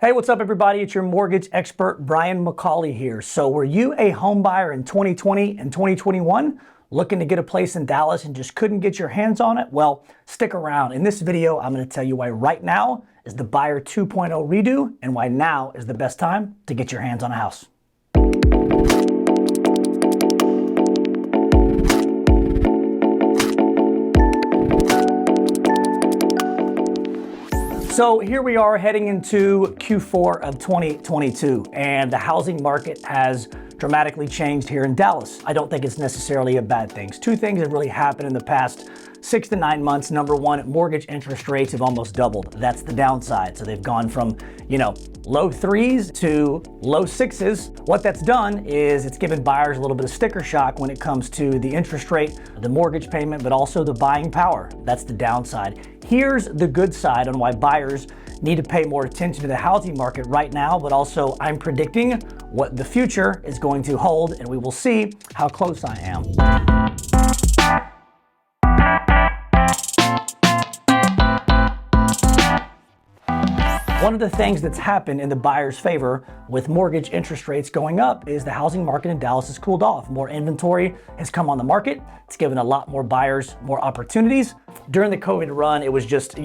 Hey, what's up everybody? It's your mortgage expert, Brian McCauley here. So were you a home buyer in 2020 and 2021 looking to get a place in Dallas and just couldn't get your hands on it? Well, stick around. In this video, I'm going to tell you why right now is the Buyer 2.0 redo and why now is the best time to get your hands on a house. So here we are heading into Q4 of 2022, and the housing market has dramatically changed here in Dallas. I don't think it's necessarily a bad thing. Two things have really happened in the past 6 to 9 months. Number one, mortgage interest rates have almost doubled. That's the downside. So they've gone from, low 3s to low 6s. What that's done is it's given buyers a little bit of sticker shock when it comes to the interest rate, the mortgage payment, but also the buying power. That's the downside. Here's the good side on why buyers need to pay more attention to the housing market right now, but also I'm predicting what the future is going to hold, and we will see how close I am. One of the things that's happened in the buyer's favor with mortgage interest rates going up is the housing market in Dallas has cooled off. More inventory has come on the market. It's given a lot more buyers more opportunities. During the COVID run, it was just,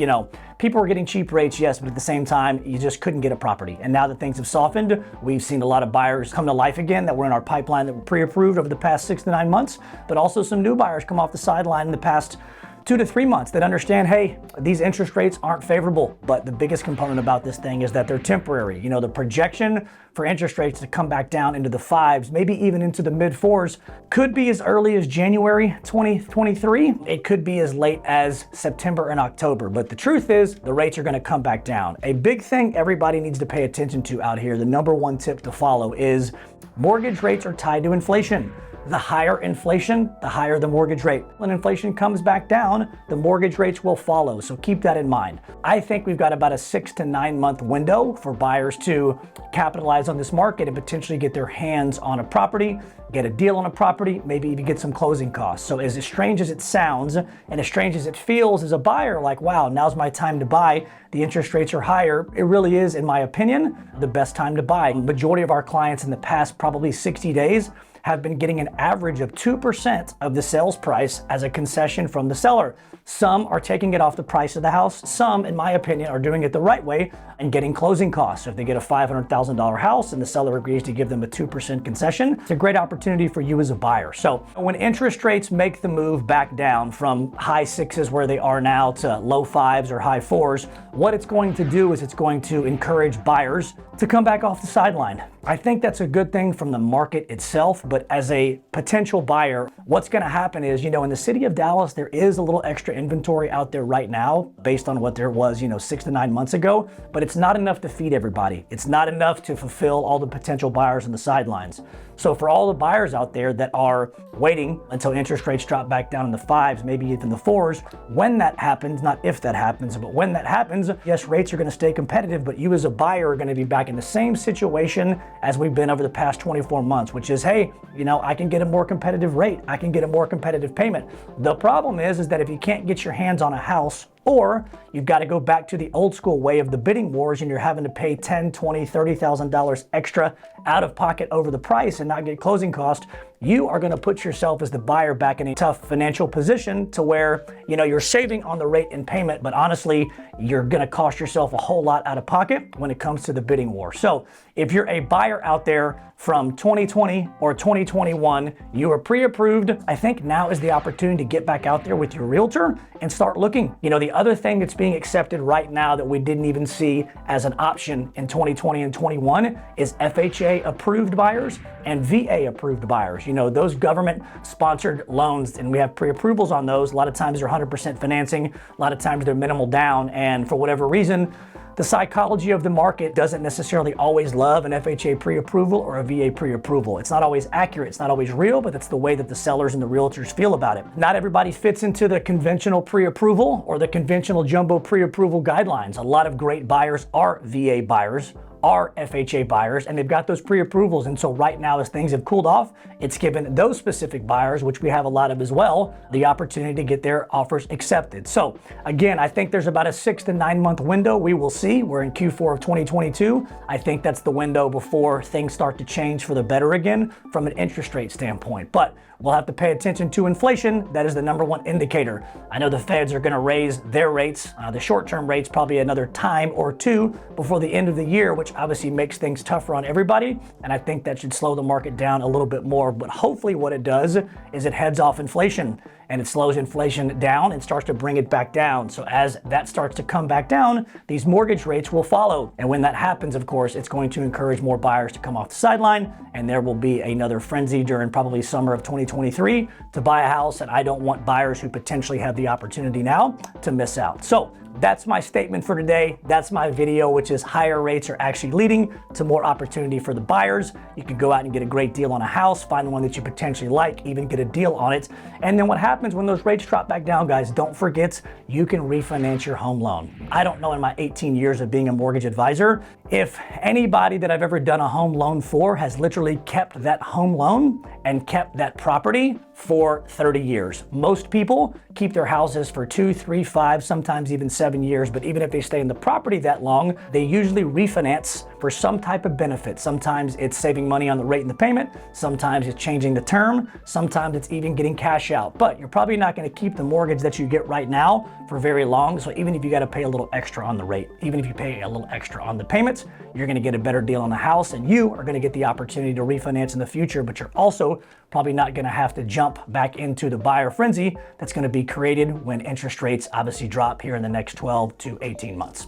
people were getting cheap rates, yes, but at the same time, you just couldn't get a property. And now that things have softened, we've seen a lot of buyers come to life again that were in our pipeline that were pre-approved over the past 6 to 9 months, but also some new buyers come off the sideline in the past 2 to 3 months that understand, hey, these interest rates aren't favorable. But the biggest component about this thing is that they're temporary. The projection for interest rates to come back down into the 5s, maybe even into the mid 4s, could be as early as January 2023. It could be as late as September and October. But the truth is, the rates are going to come back down. A big thing everybody needs to pay attention to out here, the number one tip to follow is mortgage rates are tied to inflation. The higher inflation, the higher the mortgage rate. When inflation comes back down, the mortgage rates will follow. So keep that in mind. I think we've got about a 6 to 9 month window for buyers to capitalize on this market and potentially get their hands on a property, get a deal on a property, maybe even get some closing costs. So as strange as it sounds and as strange as it feels as a buyer, like, wow, now's my time to buy. The interest rates are higher. It really is, in my opinion, the best time to buy. The majority of our clients in the past probably 60 days have been getting an average of 2% of the sales price as a concession from the seller. Some are taking it off the price of the house. Some, in my opinion, are doing it the right way and getting closing costs. So if they get a $500,000 house and the seller agrees to give them a 2% concession, it's a great opportunity for you as a buyer. So when interest rates make the move back down from high 6s where they are now to low 5s or high 4s, what it's going to do is it's going to encourage buyers to come back off the sideline. I think that's a good thing from the market itself, but as a potential buyer, what's going to happen is, in the city of Dallas, there is a little extra inventory out there right now based on what there was, 6 to 9 months ago, but it's not enough to feed everybody. It's not enough to fulfill all the potential buyers on the sidelines. So for all the buyers out there that are waiting until interest rates drop back down in the 5s, maybe even the 4s, when that happens, not if that happens, but when that happens, yes, rates are going to stay competitive, but you as a buyer are going to be back in the same situation as we've been over the past 24 months, which is, hey, I can get a more competitive rate. I can get a more competitive payment. The problem is that if you can't get your hands on a house, or you've got to go back to the old school way of the bidding wars and you're having to pay $10,000, $20,000, $30,000 extra out of pocket over the price and not get closing cost, you are going to put yourself as the buyer back in a tough financial position to where, you're saving on the rate and payment, but honestly, you're going to cost yourself a whole lot out of pocket when it comes to the bidding war. So if you're a buyer out there from 2020 or 2021, you are pre-approved, I think now is the opportunity to get back out there with your realtor and start looking. The other thing that's being accepted right now that we didn't even see as an option in 2020 and 21 is FHA approved buyers and VA approved buyers. Those government sponsored loans, and we have pre-approvals on those. A lot of times they're 100% financing. A lot of times they're minimal down. And for whatever reason, the psychology of the market doesn't necessarily always love an FHA pre-approval or a VA pre-approval. It's not always accurate, it's not always real, but that's the way that the sellers and the realtors feel about it. Not everybody fits into the conventional pre-approval or the conventional jumbo pre-approval guidelines. A lot of great buyers are VA buyers are FHA buyers and they've got those pre-approvals. And so right now, as things have cooled off, it's given those specific buyers, which we have a lot of as well, the opportunity to get their offers accepted. So again, I think there's about a 6 to 9 month window. We will see. We're in Q4 of 2022. I think that's the window before things start to change for the better again from an interest rate standpoint. But we'll have to pay attention to inflation. That is the number one indicator. I know the Feds are going to raise their rates, the short-term rates, probably another time or two before the end of the year, which obviously makes things tougher on everybody. And I think that should slow the market down a little bit more. But hopefully what it does is it heads off inflation and it slows inflation down and starts to bring it back down. So as that starts to come back down, these mortgage rates will follow. And when that happens, of course, it's going to encourage more buyers to come off the sideline, and there will be another frenzy during probably summer of 2023 to buy a house. And I don't want buyers who potentially have the opportunity now to miss out. So that's my statement for today. That's my video, which is higher rates are actually leading to more opportunity for the buyers. You can go out and get a great deal on a house, find one that you potentially like, even get a deal on it. And then what happens when those rates drop back down, guys, don't forget, you can refinance your home loan. I don't know in my 18 years of being a mortgage advisor, if anybody that I've ever done a home loan for has literally kept that home loan and kept that property for 30 years. Most people keep their houses for 2, 3, 5, sometimes even 7 years, but even if they stay in the property that long, they usually refinance for some type of benefit. Sometimes it's saving money on the rate and the payment, sometimes it's changing the term, sometimes it's even getting cash out. But you're probably not going to keep the mortgage that you get right now for very long, so even if you got to pay a little extra on the rate, even if you pay a little extra on the payments, you're going to get a better deal on the house, and you are going to get the opportunity to refinance in the future, but you're also probably not going to have to jump back into the buyer frenzy that's going to be created when interest rates obviously drop here in the next 12 to 18 months.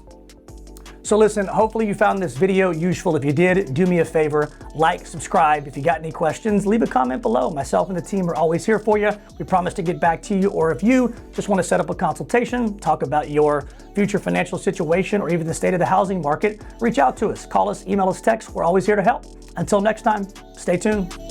So listen, hopefully you found this video useful. If you did, do me a favor, like, subscribe. If you got any questions, leave a comment below. Myself and the team are always here for you. We promise to get back to you. Or if you just want to set up a consultation, talk about your future financial situation or even the state of the housing market, reach out to us. Call us, email us, text. We're always here to help. Until next time, stay tuned.